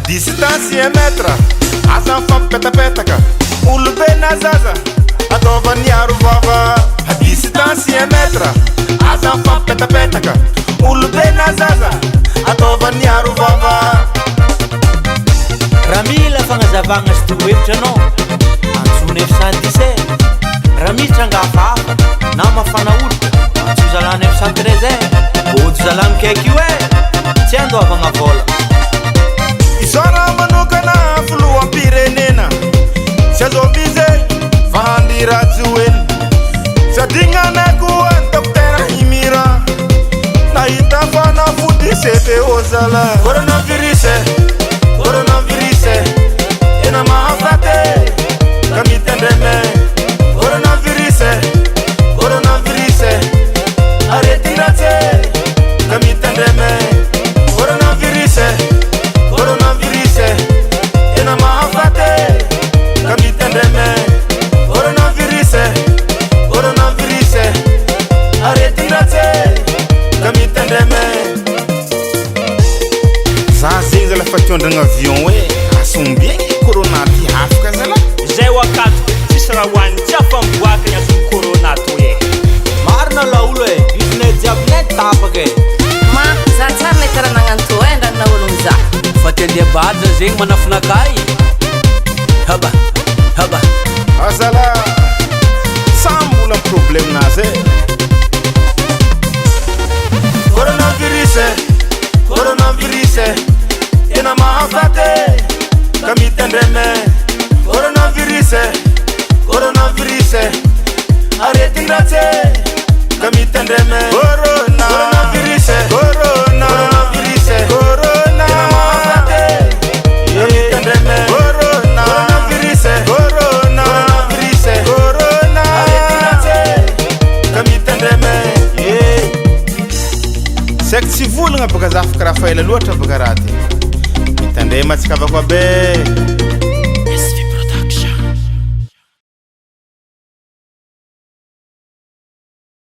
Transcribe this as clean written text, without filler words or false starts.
distance 1 metre aza mifampipetapetaka olobe na zaza ataovany aro vava distance 1 metre aza mifampipetapetaka olobe na zaza ataovany aro vava raha mila fagnazavagna sy torohevitra anao antsony F117 raha militra angafahafa na mafana olotra antso zalany F113 ojo zalany kaiky io tsy andoavagna vola isora manokana filoham-pirenena sy azovize fa handirajoeny sadignana koa ny dokotera himira nahita fanafody CPO zala coronavirus tena mahafate ka mitendreme coronavirus aretirate ka mitendreme coronavirus tena mahafate ka mitendreme coronavirus aretirate ka mitendreme za zegny zala fa tiondragna avion hoe asombiegny corona ty afaka zala zay wakato tsisy raha hoany tsy afamboakany azo corona to marina laolo izinay jiabinay tapaka ma za tsara lay karaha nagnanto ndrana ologno za fa ty andeha baja zegny manafinakay haba azala sambola problème nazy coronavirus tena mahafate ka mitendreme coronavirus aretindratsy ka mitendreme coronavirus tena mahafate ka mitendreme coronavirus aretindratsy ka mitendreme saky tsy volagna baka za afaka raha faela loatra baka raha ty mitandrema tsikavako abe